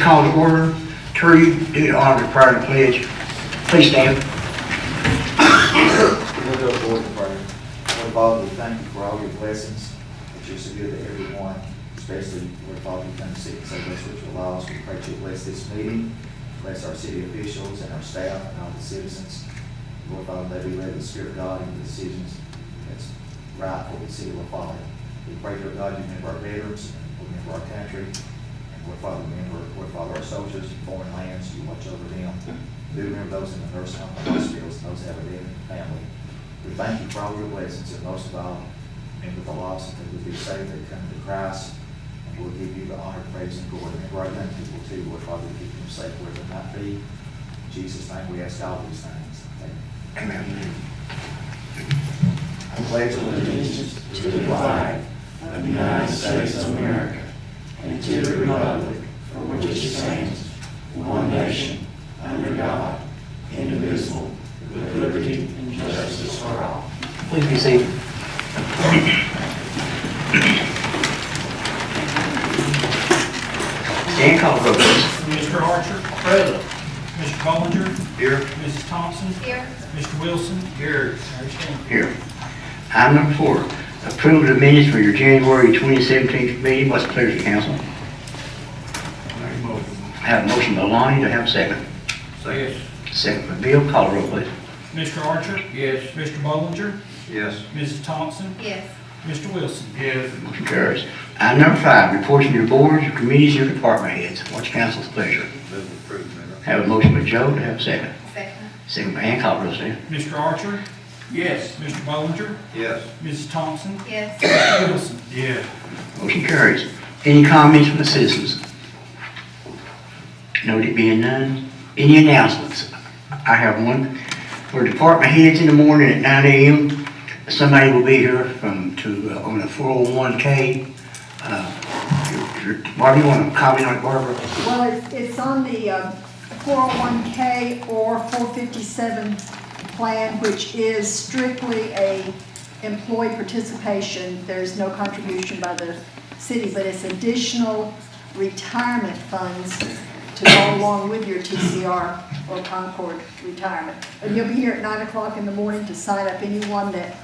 This call to order. Terry, do the honor prior to pledge. Please stand. We'll go forward in prayer. Lord Father, we thank you for all your blessings, that you're so good to everyone, especially, Lord Father, we come to seek and say bless what you allow us. We pray that you bless this meeting, bless our city officials and our staff and all the citizens. Lord Father, may we let the Spirit of God into the decisions that's right for the city of Father. We pray, Lord God, you remember our veterans, remember our country, and Lord Father, remember, Lord Father, our soldiers in foreign lands. You watch over them. Do remember those in the nursing home, the hospitals, and those that have a dead family. We thank you for all your blessings, and most of all, remember the lost, and that we'll be saved, they come to Christ, and we'll give you the honor, praise, and glory. Remember our young people too, Lord Father, to keep them safe where they might be. In Jesus' name we ask all these things. Amen. Amen. I pledge allegiance to the flag of the United States of America and to the republic for which it stands, one nation, under God, indivisible, with liberty and justice for all. Please be seated. Stand, call the roll, please. Mr. Archer. Present. Mr. Bollinger. Here. Mrs. Thompson. Here. Mr. Wilson. Here. Mary Stanton. Here. Item number 4, approval of the minutes for your January 2017 meeting. What's the pleasure of the council? I have a motion by Lonnie. Do I have a second? Yes. Second by Bill. Call the roll, please. Mr. Archer. Yes. Mr. Bollinger. Yes. Mrs. Thompson. Yes. Mr. Wilson. Yes. Motion carries. Item number 5, reports from your boards, your committees, your department heads. What's council's pleasure? Move approved, Mayor. Have a motion by Joe. Do I have a second? Second. Second by Ann. Call the roll, Steve. Mr. Archer. Yes. Mr. Bollinger. Yes. Mrs. Thompson. Yes. Mr. Wilson. Yes. Motion carries. Any comments from the citizens? Noted being none. Any announcements? I have one. For department heads in the morning at 9 a.m., somebody will be here on the 401k. Barbara, you want to comment on it, Barbara? Well, it's on the 401k or 457 plan, which is strictly a employee participation. There's no contribution by the city, but it's additional retirement funds to go along with your TCR or Concord retirement. And you'll be here at 9 o'clock in the morning to sign up anyone that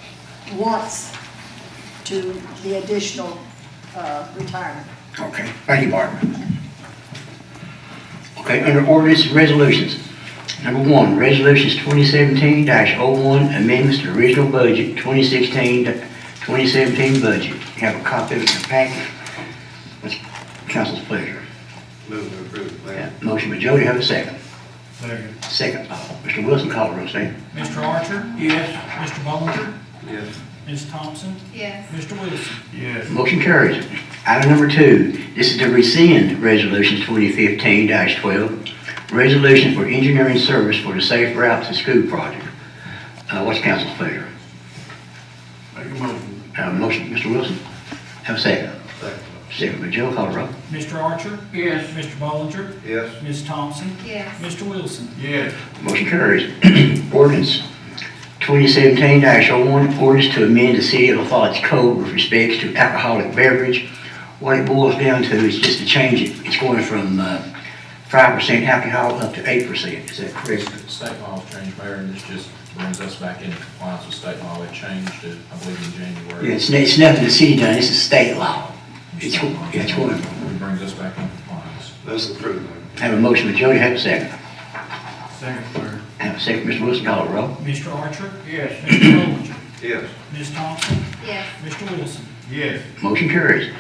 wants to the additional retirement. Okay, thank you, Barbara. Okay, under ordinance and resolutions. Number 1, resolutions 2017-01, amendments to original budget, 2016-2017 budget. You have a copy of it in the packet. What's council's pleasure? Move to approve, Mayor. Yeah, motion by Joe, do you have a second? Second. Second, Mr. Wilson, call the roll, Steve. Mr. Archer. Yes. Mr. Bollinger. Yes. Mrs. Thompson. Yes. Mr. Wilson. Yes. Motion carries. Item number 2, this is to rescind resolutions 2015-12, resolution for engineering service for the Safe Routes to School project. What's council's pleasure? Make a motion. Have a motion, Mr. Wilson. Have a second. Second. Second by Joe, call the roll. Mr. Archer. Yes. Mr. Bollinger. Yes. Mrs. Thompson. Yes. Mr. Wilson. Yes. Motion carries. Ordinance 2017-01, ordinance to amend the City of LaFayette's code with respects to alcoholic beverage. What it boils down to is just to change it. It's going from 5% alcohol up to 8%. Is that correct? State law has changed, Mayor, and this just brings us back into compliance with state law. It changed, I believe, in January. Yeah, it's nothing the city done. This is state law. It's going. It brings us back into compliance. That's approved, Mayor. Have a motion with Jody. Have a second. Second, Mayor. Have a second, Mr. Wilson. Call the roll. Mr. Archer. Yes. Mr. Bollinger. Yes. Mrs. Thompson. Yes. Mr. Wilson. Yes. Motion carries.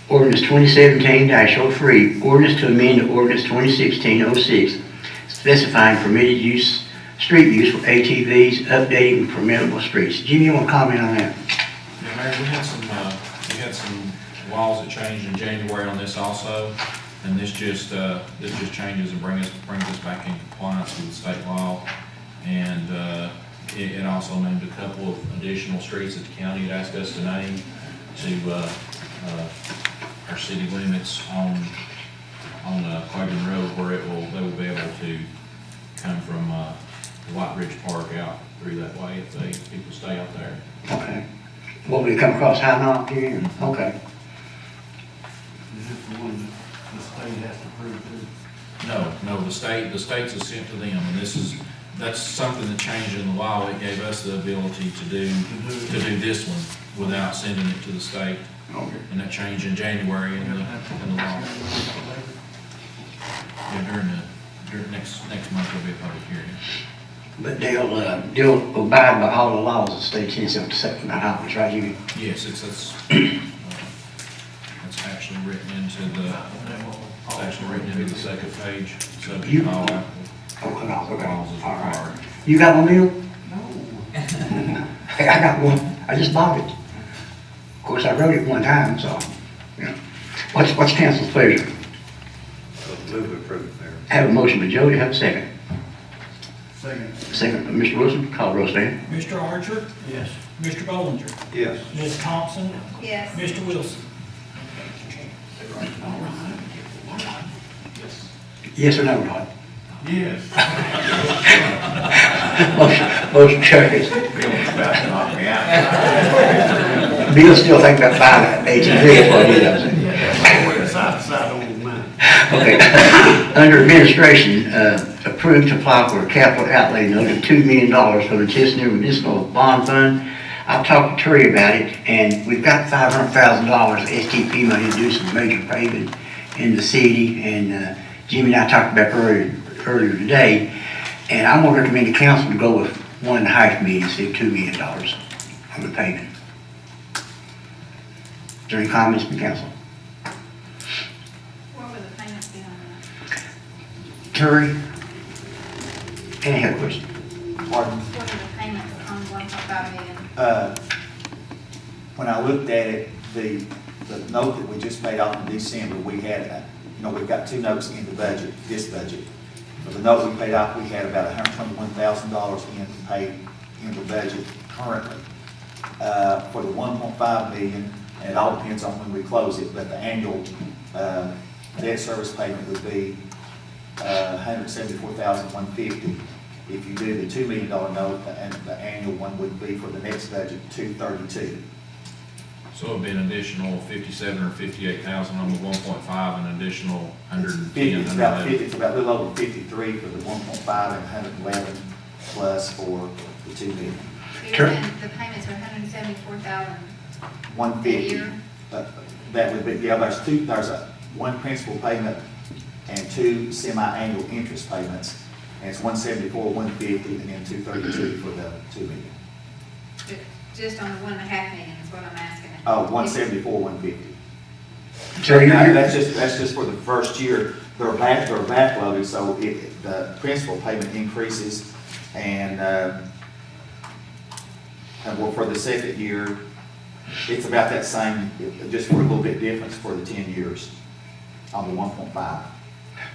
Ordinance 2017-03, ordinance to amend ordinance 2016-06, specifying permitted use, street use for ATVs, updating permissible streets. Jimmy, you want to comment on that? Yeah, Mayor, we had some laws that changed in January on this also, and this just changes and brings us back in compliance with state law. And it also named a couple of additional streets that the county had asked us to name to our city limits on Cleveland Road, where they will be able to come from White Ridge Park out through that way if people stay out there. Okay. What, will you come across High Knob here? Okay. Is this the one that the state has to approve too? No, the state's is sent to them, and that's something that changed in the law. It gave us the ability to do this one without sending it to the state. Okay. And that changed in January in the law. Yeah, during next month there'll be a public hearing. But they'll abide by all the laws the state sends them to set from house, right? You, Yes, that's actually written into the second page, subject You- to all applicable oh, no, okay, laws is all right. required. You got one, Bill? No. Hey, I got one. I just bought it. Of course, I wrote it one time, so, yeah. What's council's pleasure? Move to approve there. Have a motion by Jody, have a second. Second. Second by Mr. Wilson, call roll, Stan. Mr. Archer? Yes. Mr. Bollinger? Yes. Ms. Thompson? Yes. Mr. Wilson? Yes or no, Rod? Yes. Motion carries. About to knock me out. Bill's still thinking about buying that ATV, that's what he does. Side to side on mine. Okay. Under administration, approved to apply for a capital outlay note of $2 million from the Chestnut Municipal Bond Fund. I've talked to Terry about it, and we've got $500,000 STP money to do some major paving in the city, and Jimmy and I talked about earlier today, and I'm going to recommend the council to go with $1.5 million instead of $2 million on the paving. Is there any comments from council? What would the payments be on that? Terry? Any other question? Pardon? What are the payments on 1.5 million? When I looked at it, the note that we just paid off in December, we had, we've got two notes in the budget, this budget. For the note we paid off, we had about $121,000 paid in the budget currently. For the 1.5 million, and it all depends on when we close it, but the annual debt service payment would be $174,150. If you do the $2 million note, and the annual one would be for the next budget, $232,000. So it'd be an additional 57 or 58,000 on the 1.5, and an additional 110, It's about 111. it's about a little over 53 for the 1.5 and 111 plus for the 2 million. So you're saying the payments are 174,000 a 150. year? That would be, yeah, there's one principal payment and two semi-annual interest payments. And it's 174, 150, and then 232 for the 2 million. But just on the 1.5 million is what I'm asking. Oh, 174, 150. Terry, Now, that's just for the first year. They're backloaded, so the principal payment increases, and well, for the second year, it's about that same, just for a little bit difference for the 10 years on the 1.5.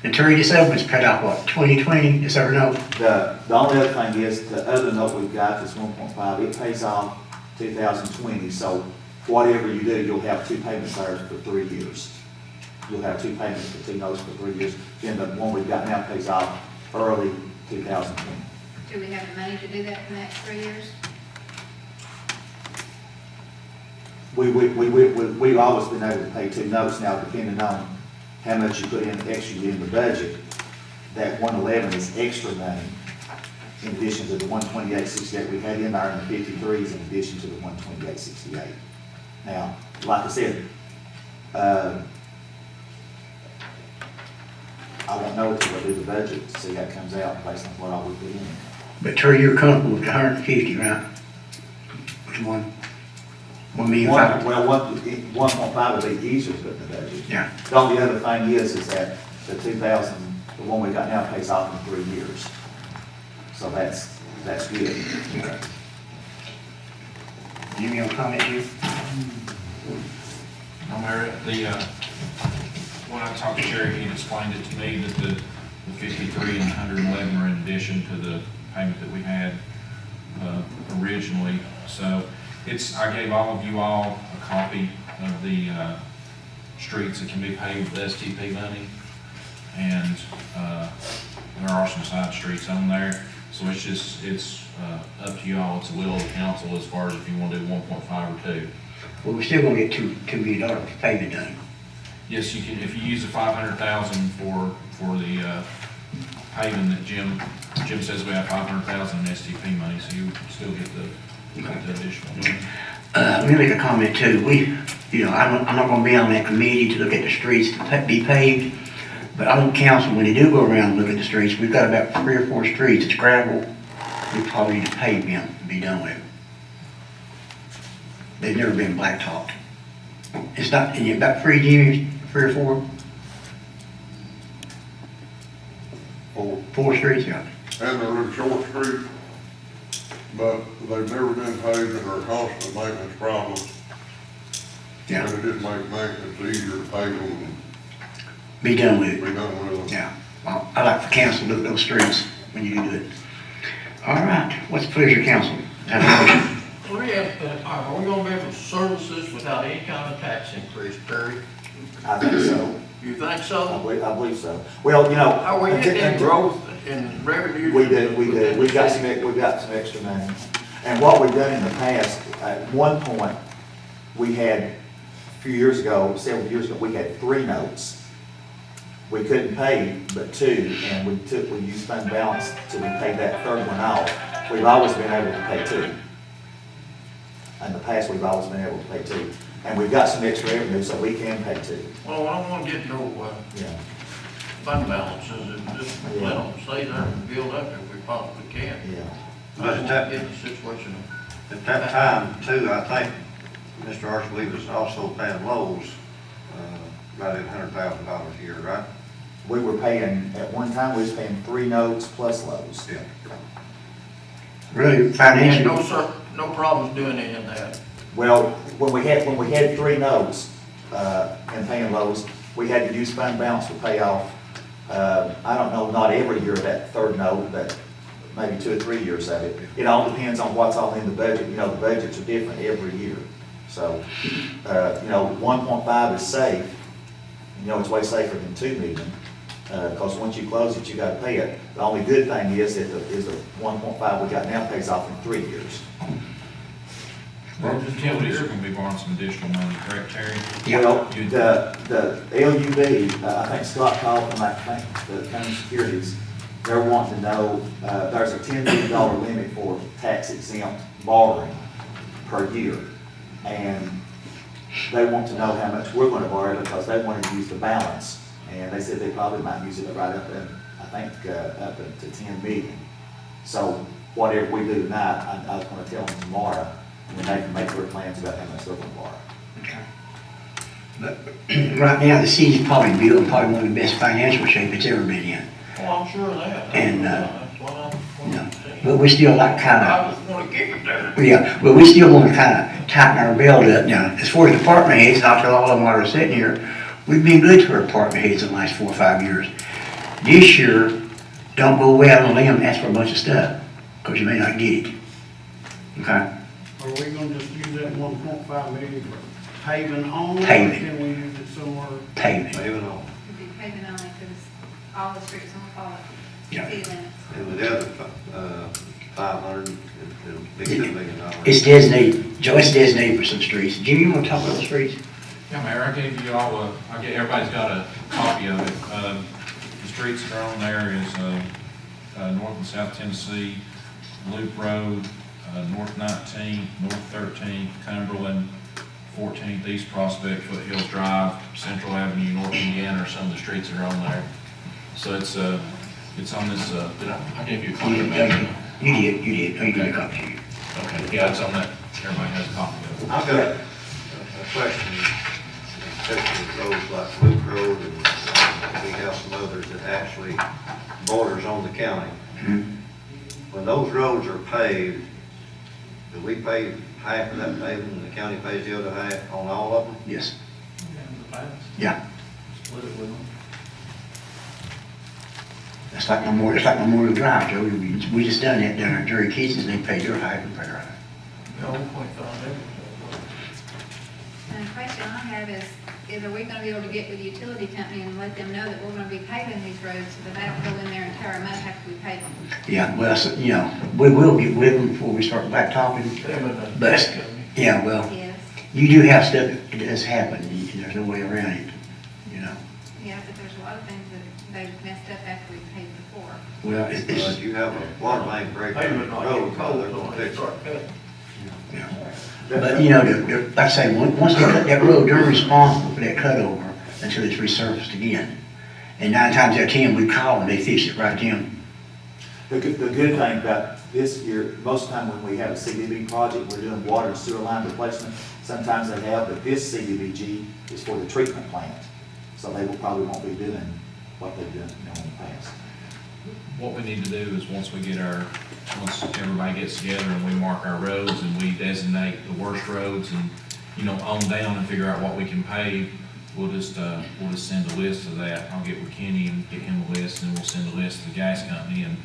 and Terry, this one's paid off, what, 2020, yes or no? The only other thing is, the other note we've got, this 1.5, it pays off 2020, so whatever you do, you'll have two payments there for 3 years. You'll have two payments for two notes for 3 years. Then the one we've got now pays off early 2020. Do we have the money to do that for the next 3 years? We've always been able to pay two notes now, depending on how much you put in extra in the budget. That 111 is extra money in addition to the 128.68 we had in there, and the 53s in addition to the 128.68. Now, like I said, I won't know until I do the budget to see how it comes out based on what all we put in. But Terry, you're comfortable with the 150, right? Which one? 1,500,000? Well, 1.5 would be easier to put in the budget. Yeah. The only other thing is that the 2,000, the one we got now pays off in 3 years. So that's good. Okay. Jimmy, any comment here? No, Mayor, when I talked to Terry, he explained it to me that the 53 and 111 are in addition to the payment that we had originally. So I gave all of you all a copy of the streets that can be paved with STP money, and there are some side streets on there. So it's up to you all. It's the will of the council as far as if you want to do 1.5 or 2. Well, we're still gonna get $2 million for paving done. Yes, you can, if you use the 500,000 for for the paving that Jim says we have 500,000 in STP money, so you still get the additional money. Let me make a comment too. I'm not gonna be on that committee to look at the streets to be paved, but I want council, when they do go around and look at the streets, we've got about 3 or 4 streets that's gravel. We probably need to pave them and be done with. They've never been blacktopped. It's not, and you about 3 years, 3 or 4? 4 streets, yeah. And they're in short streets, but they've never been paved and are a constant maintenance problem. Yeah. And it just makes maintenance easier to pave them and Be done with be it. done with them. Yeah. Well, I like for council to look at those streets when you do it. All right, what's the pleasure, council? Have a motion. Let me ask, are we gonna be able to service this without any kind of tax increase, Terry? I think so. You think I so? believe so. Well, you know. Are we getting growth in revenue? We do. We've got some extra money. And what we've done in the past, at one point, we had, a few years ago, several years ago, we had 3 notes. We couldn't pay but 2, and we used fund balance till we paid that 3rd one off. We've always been able to pay 2. In the past, we've always been able to pay 2. And we've got some extra revenue, so we can pay 2. Well, I don't wanna get no, Yeah. fund balances and just let them stay there and build up if we possibly can. Yeah. I don't wanna get in a situation. At that time too, I think Mr. Archibald was also paying Lowe's, right at $100,000 a year, right? We were paying, at one time, we was paying 3 notes plus lows. Yeah. Really, And financially, no, sir, no problems doing any of that. Well, when we had 3 notes, and paying lows, we had to use fund balance to pay off, I don't know, not every year that 3rd note, but maybe 2 or 3 years of it. It all depends on what's all in the budget. You know, the budgets are different every year. So, 1.5 is safe. You know, it's way safer than 2 million, because once you close it, you gotta pay it. The only good thing is that the 1.5 we got now pays off in 3 years. Well, utilities are gonna be borrowing some additional money, correct, Terry? Well, You- the LUB, I think Scott called from, the county securities, they're wanting to know, there's a $10 million limit for tax exempt borrowing per year. And they want to know how much we're gonna borrow because they want to use the balance. And they said they probably might use it right up in, I think, up to 10 million. So whatever we do tonight, I was gonna tell them tomorrow, and they can make their plans about how much they're gonna borrow. but right now, the city's probably building probably one of the best financial shape it's ever been in. Well, I'm sure of that. And, That's what I'm saying. But we still like kind I of, just wanna keep it there. yeah, well, we still want to kind of tighten our belt up. Now, as far as department heads, and I'll tell all of them while they're sitting here, we've been good to our department heads in the last 4 or 5 years. This year, don't go way out on a limb and ask for a bunch of stuff, because you may not get it. Okay? Are we gonna just use that 1.5 million for paving only? Paving. Or can we use it somewhere? Paving. Even on, It'd be paving only because all the streets on fall Yeah. city limits. and with the other, 500, it'll be $2 million. It's designated, Joe, it's designated for some streets. Jimmy, you want to talk about those streets? Yeah, Mayor, I gave you all, everybody's got a copy of it. The streets that are on there is, North and South Tennessee, Loop Road, North 19th, North 13th, Cumberland, 14th, East Prospect, Foothills Drive, Central Avenue, North Indiana are some of the streets that are on there. So it's on this, I gave you a copy of that. You did. Oh, you got a copy. Okay, yeah, it's on that, everybody has a copy of it. I've got a question, especially with roads like Loop Road and we have some others that actually borders on the county. When those roads are paved, do we pay half of that paving and the county pays the other half on all of them? Yes. Yeah. Split it with them. It's like Memorial Drive, Joe. We just done that down at Jerry Keats's, and they paid their half and paid our half. Yeah, 1.5 there. And the question I have is are we gonna be able to get with the utility company and let them know that we're gonna be paving these roads so that they don't go in there and tear them up after we pave them? Yeah, well, so, we will get with them before we start blacktopping. But, yeah, well, Yes. you do have stuff that does happen, and there's no way around it, Yeah, but there's a lot of things that they've Well, it's, You have a water main break on the road, so they're gonna fix it. but you know, like I say, once they cut that road, they're responsible for that cutover until it's resurfaced again. And 9 times out of 10, we call them, they fix it right then. The good thing about this year, most of the time when we have a CDB project, we're doing water and sewer line replacement. Sometimes they have, but this CDBG is for the treatment plant. So they will probably won't be doing what they've done, in the past. What we need to do is once once everybody gets together and we mark our roads and we designate the worst roads and, you know, on down and figure out what we can pave, we'll just send a list of that. I'll get with Kenny and get him a list, and we'll send a list to the gas company, and,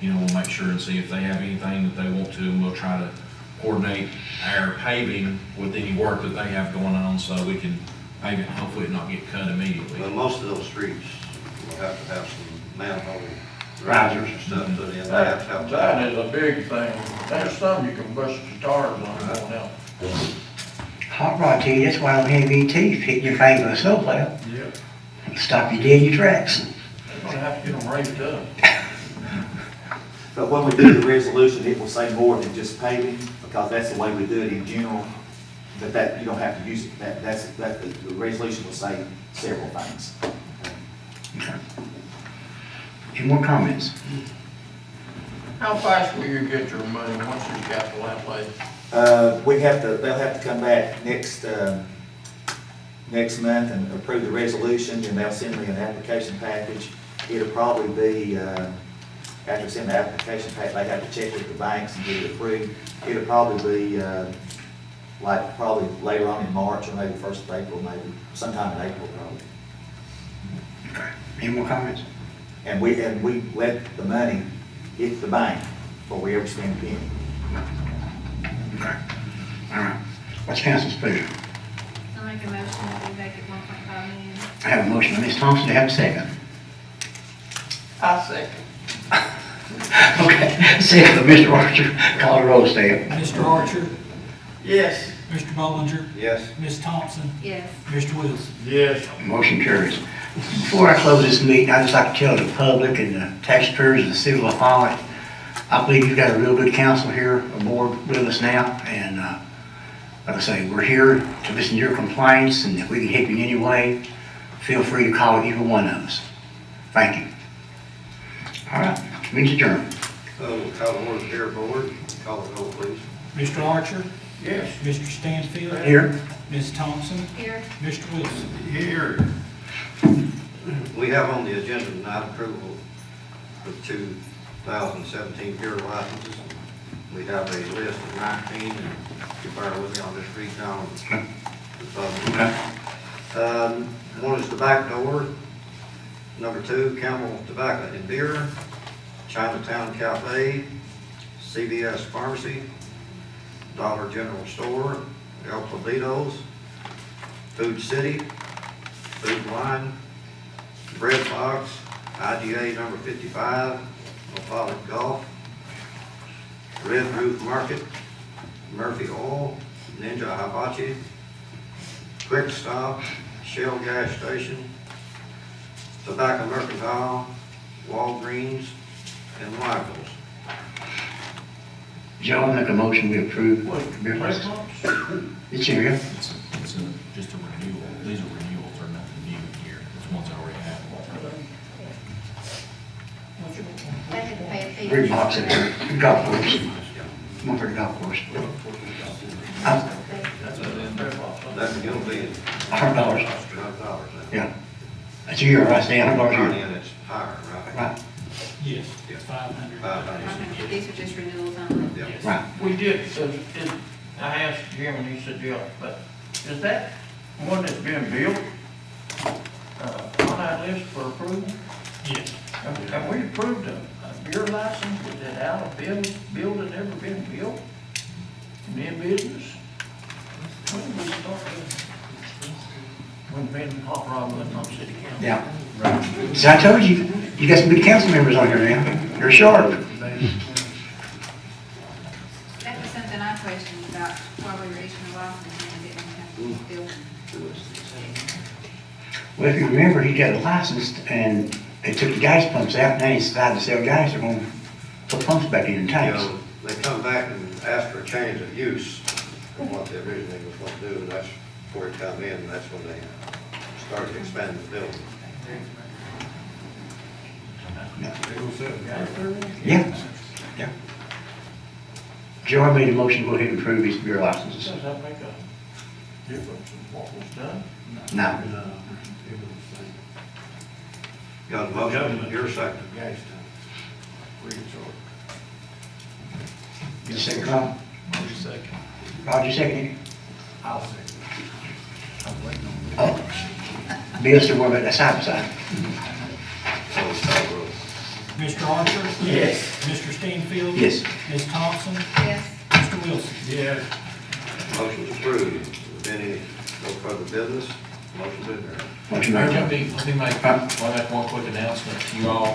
you know, we'll make sure and see if they have anything that they want to, and we'll try to coordinate our paving with any work that they have going on so we can pave it, and hopefully it not get cut immediately. But most of those streets will have to have some manhole risers and stuff put in. They have to have. That is a big thing. There's some you can bust your tires on going out. Hot rod tell you, that's why I don't have any teeth hitting your face with a snowplow. Yeah. Stop you dead in your tracks. They're gonna have to get them raised up. But when we do the resolution, it will say more than just paving, because that's the way we do it in general. That you don't have to use it. The resolution will say several things. Okay. Any more comments? How fast will you get your money once you capital outlay? They'll have to come back next month and approve the resolution, and they'll send me an application package. It'll probably be, after sending the application package, they have to check with the banks and get it approved. It'll probably be, probably later on in March or maybe 1st of April, maybe sometime in April probably. Okay. Any more comments? And we let the money hit the bank before we ever spend a penny. Okay. All right. What's council's pleasure? I'll make a motion that we make it 1.5 million. I have a motion by Ms. Thompson to have a second. I second. Okay, second by Mr. Archer. Call the roll, Stan. Mr. Archer, Yes. Mr. Bollinger, Yes. Ms. Thompson, Yes. Mr. Wilson. Yes. Motion carries. Before I close this meeting, I'd just like to tell the public and the taxpayers of the city of LaFollette, I believe you've got a real good council here aboard with us now, and like I say, we're here to listen to your complaints, and if we can help you in any way, feel free to call either one of us. Thank you. All right, meeting's adjourned. Call the order here, board. Call the roll, please. Mr. Archer, Yes. Mr. Stanfield, Here. Ms. Thompson, Here. Mr. Wilson. Here. We have on the agenda tonight approval of 2017 beer licenses. We have a list of 19, and if you bear with me, I'll just read down the public. Okay. One is the back door. Number 2, Camel Tobacco and Beer, Chinatown Cafe, CVS Pharmacy, Dollar General Store, El Pueblitos, Food City, Food Line, Bread Box, IGA number 55, LaFollette Golf, Red Roof Market, Murphy Oil, Ninja Hibachi, Quick Stop, Shell Gas Station, Tobacco Mercantile, Walgreens, and Michael's. Joe, I make a motion we approve. beer Red license. Box? It's here, yeah? It's just a renewal. These are renewals, they're nothing new here. It's ones I already have. They had to pay a fee. Red box at the golf course. One for the golf course. That's gonna be $100. $100 Yeah. That's a year, right, Stan? $100 a now. year. And it's higher, right? Right, Yes, it's 500. 500. These are just renewals only. Yeah. right. We did, I asked Jim and he said, yeah, but is that one that's been built, on our list for approval? Yes. Have we approved a beer license? Is it out of building ever been built? And in business? When did we start this? When Ben Hot Rod wasn't on city council? Yeah. See, I told you, you got some good council members on here now. They're sharp. That was something I questioned about while we were issuing the license and didn't have to build. Well, if you remember, he got it licensed, and They took the gas pumps out, now they decided to sell gas, they're gonna put pumps back in You tanks. know, they come back and ask for a change of use from what they originally was going to do, and that's before it come in, that's when they started expanding the building. Yeah, yeah. Joe, I made a motion, to go ahead and approve these beer licenses. Does that make a difference in what was done? No. Got a motion, your second. Gas tank. Recharge. You second, Ron? Motion second. Roger, second. I'll second. I'm waiting on it. Oh. Bill, still worried about that side by side. So it's called roll. Mr. Archer? Yes. Mr. Steenfield? Yes. Ms. Thompson? Yes. Mr. Wilson? Yes. Motion's approved. Any, no further business, motion to adjourn. Motion Mayor, made. let me make one quick announcement to you all,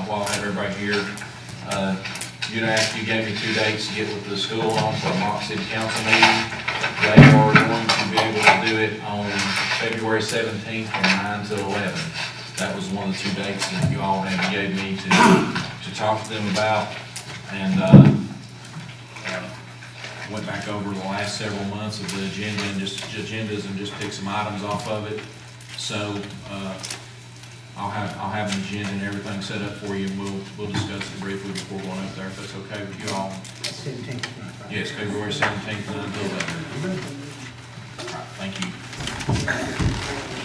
while I have everybody here. You gave me 2 dates to get with the school on for a mock city council meeting. They are going to be able to do it on February 17th from 9 to 11. That was one of the 2 dates that you all gave me to talk to them about. And, went back over the last several months of the agenda and agendas and just picked some items off of it. So, I'll have an agenda and everything set up for you, and we'll discuss it briefly before going up there, if that's okay with you all. 17th. Yes, February 17th, 9 to 11. All right, thank you.